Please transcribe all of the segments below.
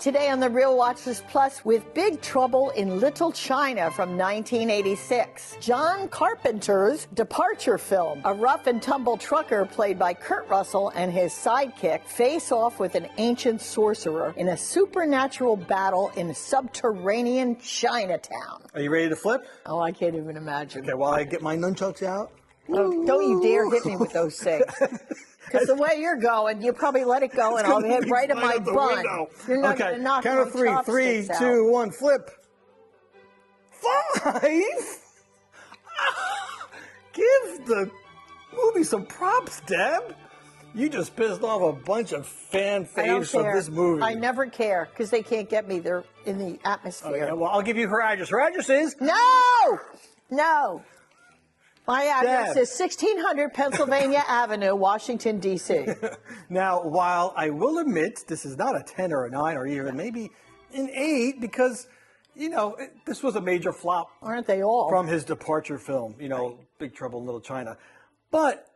Today on the Reel Watchlist Plus, with Big Trouble in Little China from 1986. John Carpenter's departure film. A rough and tumble trucker played by Kurt Russell and his sidekick face off with an ancient sorcerer in a supernatural battle in subterranean Chinatown. Are you ready to flip? Oh, I can't even imagine. Okay, while I get my nunchucks out. Oh, don't you dare hit me with those things. Because the way you're going, you probably let it go and I'll hit right in my bun. You're not going to knock count of three. 3, 2, 1, flip. 5! Give the movie some props, Deb. You just pissed off a bunch of fan faves of this movie. I never care because they can't get me. They're in the atmosphere. Okay, well, I'll give you her address. Her address is? No. My address is 1600 Pennsylvania Avenue, Washington, D.C. Now, while I will admit this is not a 10 or a 9 or even maybe an 8 because, this was a major flop. Aren't they all? From his departure film, Big Trouble in Little China. But,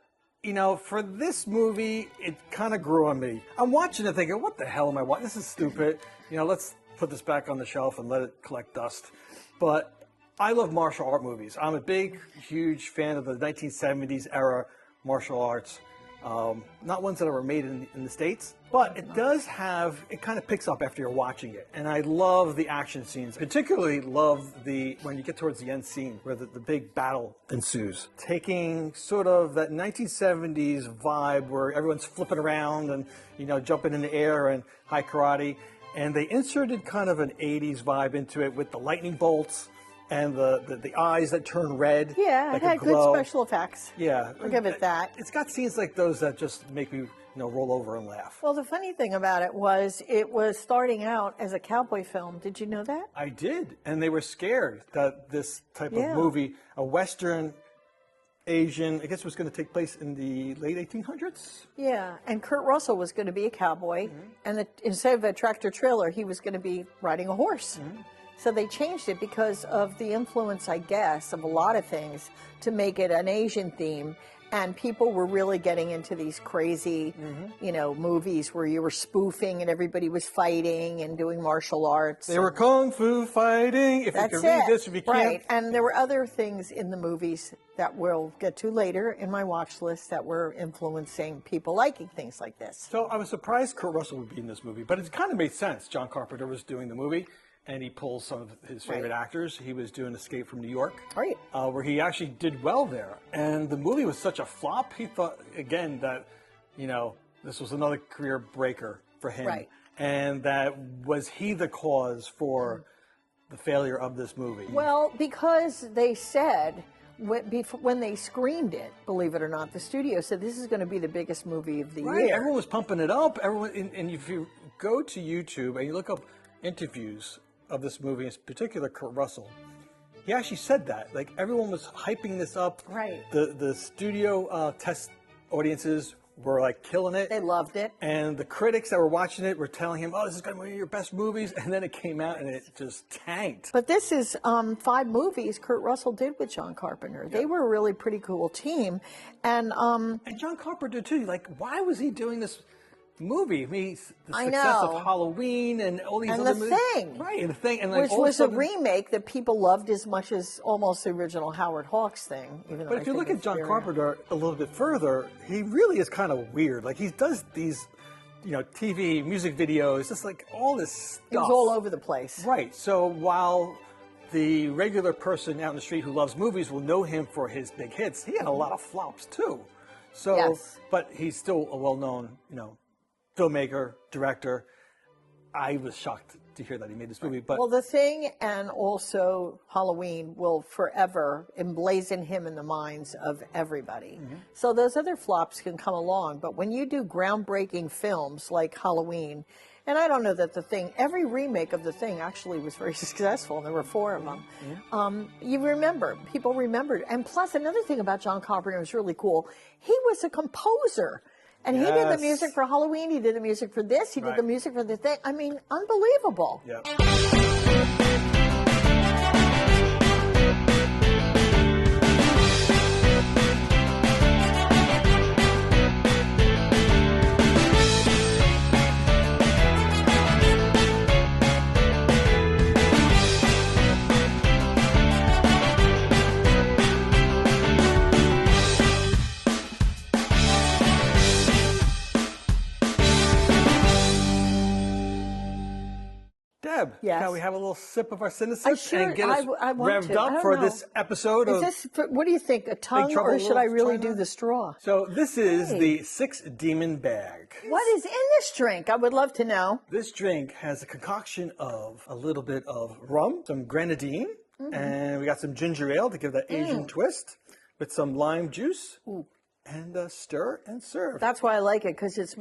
for this movie, it kind of grew on me. I'm watching it thinking, what the hell am I watching? This is stupid. Let's put this back on the shelf and let it collect dust. But I love martial art movies. I'm a big, huge fan of the 1970s era martial arts. Not ones that were made in the States, but it does have, it kind of picks up after you're watching it. And I love the action scenes, particularly love when you get towards the end scene where the big battle ensues. Taking sort of that 1970s vibe where everyone's flipping around and, jumping in the air and high karate. And they inserted kind of an 80s vibe into it with the lightning bolts and the eyes that turn red. Yeah, it had good special effects. Yeah. I'll give it that. It's got scenes like those that just make me, roll over and laugh. Well, the funny thing about it was starting out as a cowboy film. Did you know that? I did. And they were scared that this type of movie, a Western Asian, I guess it was going to take place in the late 1800s? Yeah, and Kurt Russell was going to be a cowboy, and instead of a tractor trailer, he was going to be riding a horse. So they changed it because of the influence, I guess, of a lot of things to make it an Asian theme. And people were really getting into these crazy, movies where you were spoofing and everybody was fighting and doing martial arts. They were kung fu fighting. If you can read this, if you can't. Right. And there were other things in the movies that we'll get to later in my watch list that were influencing people liking things like this. So I was surprised Kurt Russell would be in this movie, but it kind of made sense. John Carpenter was doing the movie. And he pulls some of his favorite actors. He was doing Escape from New York, where he actually did well there. And the movie was such a flop, he thought, again, that, this was another career breaker for him. Right. And that was he the cause for the failure of this movie? Well, because they said, when they screened it, believe it or not, the studio said this is going to be the biggest movie of the year. Everyone was pumping it up. And if you go to YouTube and you look up interviews of this movie, in particular Kurt Russell, he actually said that. Like, everyone was hyping this up. Right. The studio test audiences were like killing it. They loved it. And the critics that were watching it were telling him, oh, this is going to be one of your best movies. And then it came out and it just tanked. But this is 5 movies Kurt Russell did with John Carpenter. They were a really pretty cool team. And John Carpenter, too. Like, why was he doing this movie? I mean, the I success know. of Halloween and all these and other the movies. Thing. Right, and The Thing. And like, which was a remake that people loved as much as almost the original Howard Hawks thing. Even but if you look at John Carpenter a little bit further, he really is kind of weird. Like, he does these, TV, music videos, just like all this stuff. It was all over the place. Right. So while the regular person out in the street who loves movies will know him for his big hits, he had a lot of flops, too. So, but he's still a well-known, filmmaker, director. I was shocked to hear that he made this movie. But well, The Thing and also Halloween will forever emblazon him in the minds of everybody. So those other flops can come along, but when you do groundbreaking films like Halloween, and I don't know that The Thing, every remake of The Thing actually was very successful, and there were 4 of them. People remembered. And plus, another thing about John Carpenter was really cool. He was a composer. And he did the music for Halloween, he did the music for this, he did the music for The Thing. I mean, unbelievable. Yeah. Deb, Yes. can we have a little sip of our Cinesip and get us I want revved to. I up don't for know. this episode Is of this, what do you think, a tongue, Trouble or in should I Little really China? do the straw? So this is Hey. the Six Demon Bag. What is in this drink? I would love to know. This drink has a concoction of a little bit of rum, some grenadine, and we got some ginger ale to give that Asian twist with some lime juice. And stir and serve. That's why I like it, because it's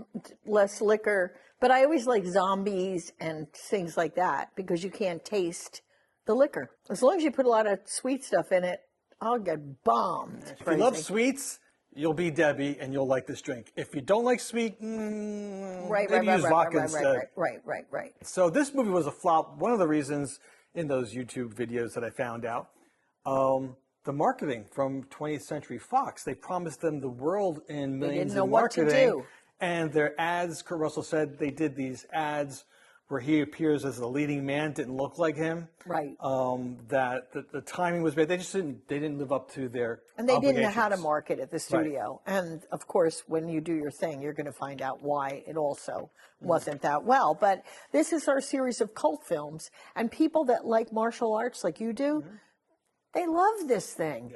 less liquor. But I always like zombies and things like that, because you can't taste the liquor. As long as you put a lot of sweet stuff in it, I'll get bombed. If you love sweets, you'll be Debbie and you'll like this drink. If you don't like sweet, maybe use vodka instead. Right. So this movie was a flop. One of the reasons in those YouTube videos that I found out, the marketing from 20th Century Fox, they promised them the world in millions in marketing. What to do. And their ads, Kurt Russell said they did these ads where he appears as the leading man, didn't look like him. Right. That the timing was bad. They didn't live up to their And they didn't know how to obligations. market at the studio. Right. And of course, when you do your thing, you're going to find out why it also wasn't that well. But this is our series of cult films, and people that like martial arts like you do, they love this thing.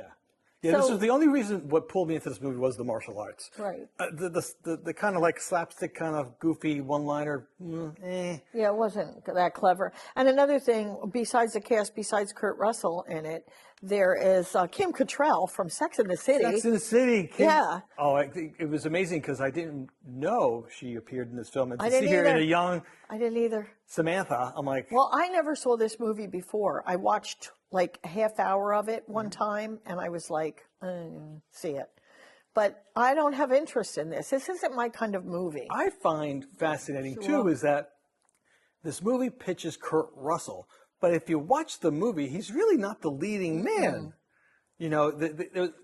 Yeah, So- this was the only reason what pulled me into this movie was the martial arts. Right. The kind of like slapstick, kind of goofy one-liner. Yeah, it wasn't that clever. And another thing, besides the cast, besides Kurt Russell in it, there is Kim Cattrall from Sex and the City. Sex and the City. Yeah. Oh, it was amazing because I didn't know she appeared in this film, and I to see didn't her in either. a young I didn't either. Samantha, I'm like, Well, I never saw this movie before. I watched like a half hour of it one time, and I was like, see it. But I don't have interest in this. This isn't my kind of movie. I find fascinating too is that this movie pitches Kurt Russell, but if you watch the movie, he's really not the leading man. You know,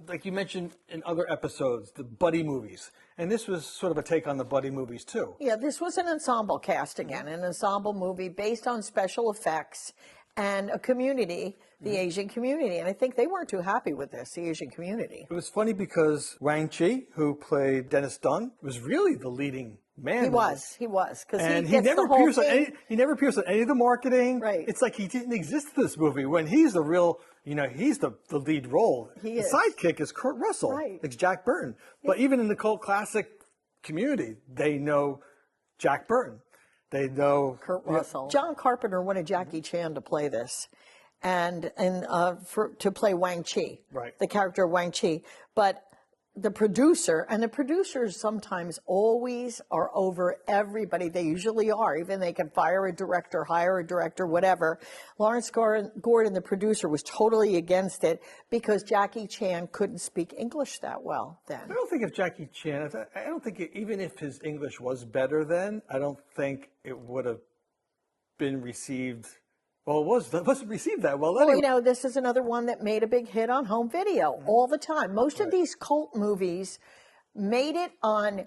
like you mentioned in other episodes, the buddy movies. And this was sort of a take on the buddy movies, too. Yeah, this was an ensemble cast again, an ensemble movie based on special effects and a community, the Asian community. And I think they weren't too happy with this, the Asian community. It was funny because Wang Chi, who played Dennis Dunn, was really the leading man. He was. Because And he never appears on any of the marketing. Right. It's like he didn't exist in this movie when he's the real, he's the lead role. He the is. sidekick is Kurt Russell. Right. It's Jack Burton. But even in the cult classic community, they know Jack Burton. They know Kurt Russell. John Carpenter wanted Jackie Chan to play this, and to play Wang Chi, Right. the character of Wang Chi. But the producers sometimes always are over everybody. They usually are. Even they can fire a director, hire a director, whatever. Lawrence Gordon, the producer, was totally against it because Jackie Chan couldn't speak English that well then. I don't think if Jackie Chan, I don't think even if his English was better then, I don't think it would have been received. Well, it wasn't received that well anyway. Well, this is another one that made a big hit on home video all the time. Most of these cult movies made it on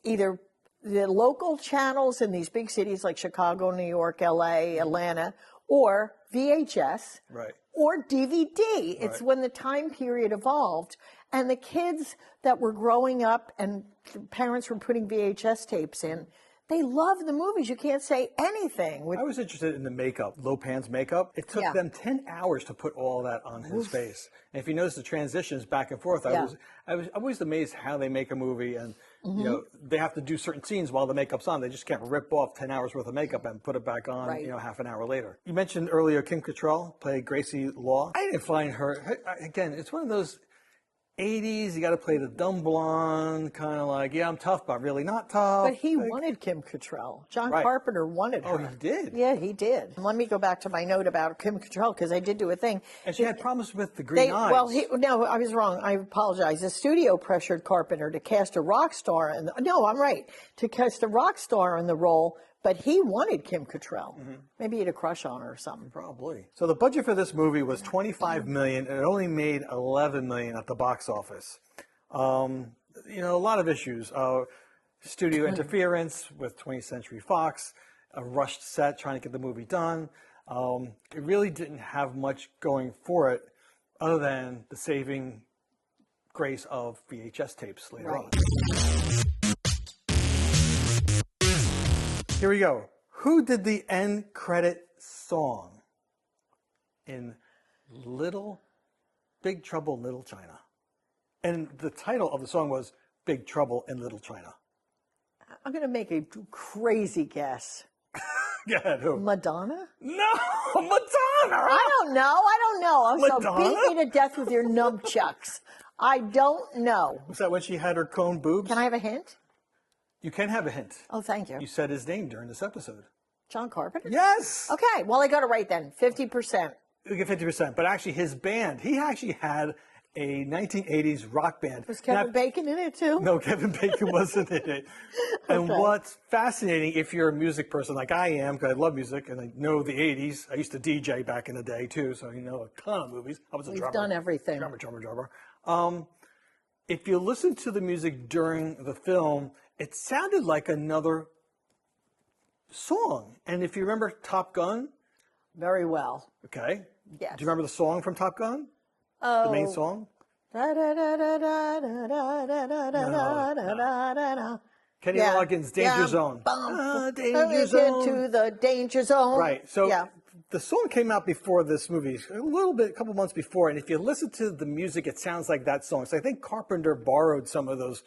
either the local channels in these big cities like Chicago, New York, LA, Atlanta, or VHS. Right. Or DVD. It's when the time period evolved. And the kids that were growing up and the parents were putting VHS tapes in, they love the movies. You can't say anything. I was interested in the makeup, Lopan's makeup. It took them 10 hours to put all that on his face. And if you notice the transitions back and forth, I was always amazed how they make a movie, and they have to do certain scenes while the makeup's on. They just can't rip off 10 hours worth of makeup and put it back on, half an hour later. You mentioned earlier Kim Cattrall played Gracie Law. I didn't find her, again, it's one of those 80s, you got to play the dumb blonde, kind of like, I'm tough, but really not tough. But he wanted Kim Cattrall. John Carpenter wanted her. Oh, he did? Yeah, he did. Let me go back to my note about Kim Cattrall, because I did do a thing. And she had problems with the green eyes. Well, no, I was wrong. I apologize. The studio pressured Carpenter to cast a rock star. No, I'm right. To cast a rock star in the role, but he wanted Kim Cattrall. Maybe he had a crush on her or something. Probably. So the budget for this movie was $25 million, and it only made $11 million at the box office. A lot of issues. Studio interference with 20th Century Fox, a rushed set trying to get the movie done. It really didn't have much going for it other than the saving grace of VHS tapes later on. Here we go. Who did the end credit song in Big Trouble in Little China? And the title of the song was Big Trouble in Little China. I'm going to make a crazy guess. Go ahead, who? Madonna? No, Madonna! I don't know. So Madonna? beat me to death with your nunchucks. I don't know. Was that when she had her cone boobs? Can I have a hint? You can have a hint. Oh, thank you. You said his name during this episode. John Carpenter? Yes! Okay, well, I got it right then. 50%. You get 50%. But actually, his band, he actually had a 1980s rock band. Was Kevin Bacon in it too? No, Kevin Bacon wasn't in it. And what's fascinating, if you're a music person like I am, because I love music and I know the 80s. I used to DJ back in the day too, so you know a ton of movies. I was a drummer. We've done everything. Drummer. If you listen to the music during the film, it sounded like another song. And if you remember Top Gun. Very well. Okay. Yes. Do you remember the song from Top Gun? Oh. The main song? Kenny Loggins, Danger Zone. Danger Zone. Into the danger zone. Right. So the song came out before this movie, a couple months before. And if you listen to the music, it sounds like that song. So I think Carpenter borrowed some of those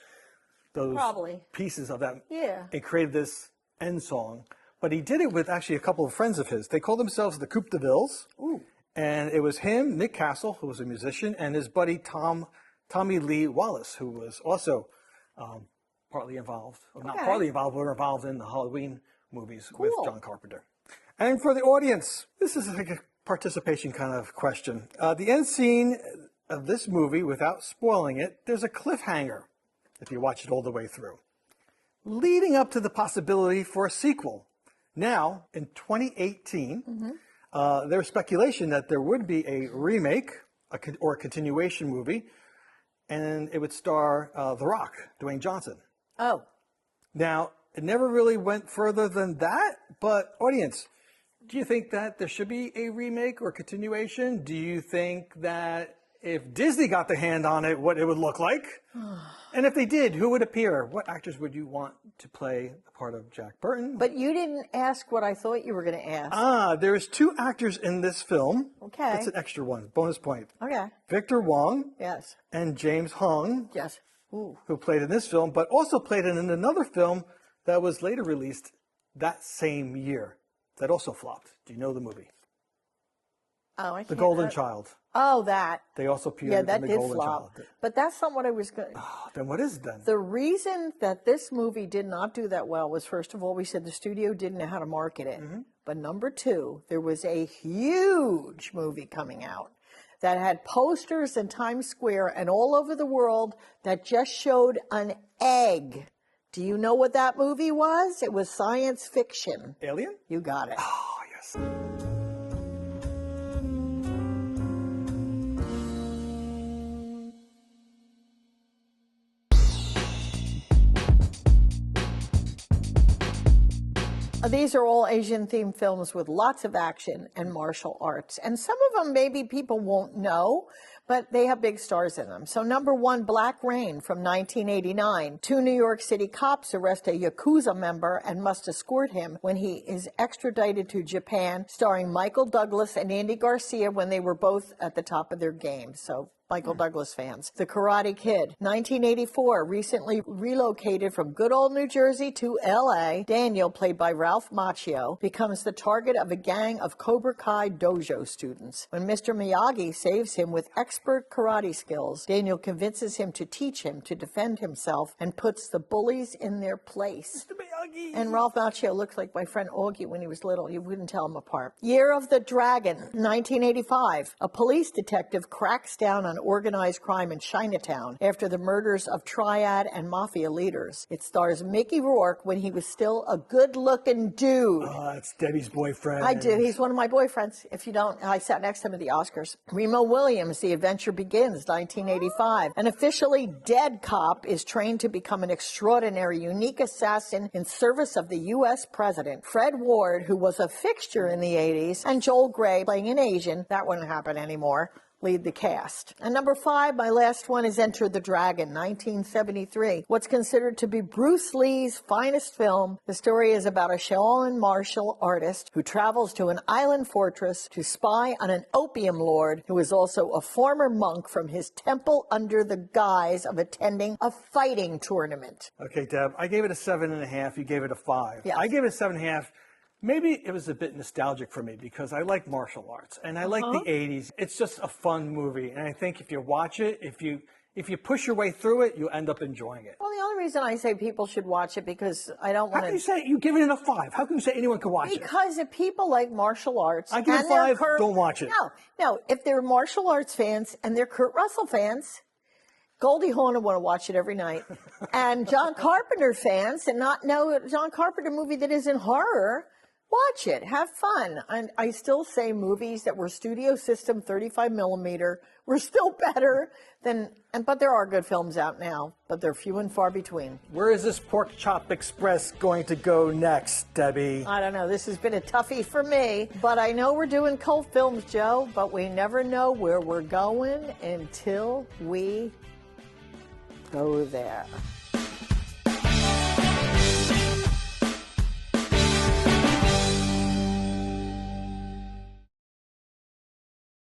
pieces of that and created this end song. But he did it with actually a couple of friends of his. They called themselves the Coupe de Villes. Ooh. And it was him, Nick Castle, who was a musician, and his buddy Tommy Lee Wallace, who was also partly involved, or not partly involved, but involved in the Halloween movies with John Carpenter. And for the audience, this is like a participation kind of question. The end scene of this movie, without spoiling it, there's a cliffhanger, if you watch it all the way through, leading up to the possibility for a sequel. Now, in 2018, there's speculation that there would be a remake or a continuation movie, and it would star The Rock, Dwayne Johnson. Oh. Now, it never really went further than that, but audience, do you think that there should be a remake or continuation? Do you think that if Disney got their hand on it, what it would look like? And if they did, who would appear? What actors would you want to play the part of Jack Burton? But you didn't ask what I thought you were going to ask. There's 2 actors in this film. Okay. That's an extra one. Bonus point. Okay. Victor Wong. Yes. And James Hong. Yes. Ooh. Who played in this film, but also played in another film that was later released that same year that also flopped. Do you know the movie? Oh, I can't. The Golden Child. Oh, that. They also appeared in The Golden Child. But that's not what I was going to... Then what is it then? The reason that this movie did not do that well was, first of all, we said the studio didn't know how to market it. Mm-hmm. But number 2, there was a huge movie coming out that had posters in Times Square and all over the world that just showed an egg. Do you know what that movie was? It was science fiction. Alien? You got it. Oh, yes. These are all Asian-themed films with lots of action and martial arts. And some of them maybe people won't know, but they have big stars in them. So number 1, Black Rain from 1989. 2 New York City cops arrest a Yakuza member and must escort him when he is extradited to Japan, starring Michael Douglas and Andy Garcia when they were both at the top of their game. So Michael Douglas fans. The Karate Kid, 1984, recently relocated from good old New Jersey to L.A. Daniel, played by Ralph Macchio, becomes the target of a gang of Cobra Kai dojo students. When Mr. Miyagi saves him with expert karate skills, Daniel convinces him to teach him to defend himself and puts the bullies in their place. Mr. Miyagi! And Ralph Macchio looks like my friend Augie when he was little. You wouldn't tell him apart. Year of the Dragon, 1985. A police detective cracks down on organized crime in Chinatown after the murders of triad and mafia leaders. It stars Mickey Rourke when he was still a good-looking dude. Oh, that's Debbie's boyfriend. I do. He's one of my boyfriends. If you don't, I sat next to him at the Oscars. Remo Williams, The Adventure Begins, 1985. An officially dead cop is trained to become an extraordinary, unique assassin in service of the U.S. president. Fred Ward, who was a fixture in the 80s, and Joel Grey playing an Asian. That wouldn't happen anymore. lead the cast. And number 5, my last one, is Enter the Dragon, 1973. What's considered to be Bruce Lee's finest film. The story is about a Shaolin martial artist who travels to an island fortress to spy on an opium lord who is also a former monk from his temple under the guise of attending a fighting tournament. Okay, Deb, I gave it a 7.5. You gave it a 5. Yes. I gave it a 7.5. Maybe it was a bit nostalgic for me because I like martial arts and I like the 80s. It's just a fun movie. And I think if you watch it, if you push your way through it, you end up enjoying it. Well, the only reason I say people should watch it because I don't want to... How can you say you give it a 5? How can you say anyone can watch it? Because if people like martial arts... I give it a 5, don't watch it. No, if they're martial arts fans and they're Kurt Russell fans... Goldie Hawn will want to watch it every night. And John Carpenter fans and not know a John Carpenter movie that isn't horror, watch it. Have fun. And I still say movies that were studio system 35 millimeter were still better than, but there are good films out now, but they're few and far between. Where is this Pork Chop Express going to go next, Debbie? I don't know. This has been a toughie for me, but I know we're doing cult films, Joe, but we never know where we're going until we go there.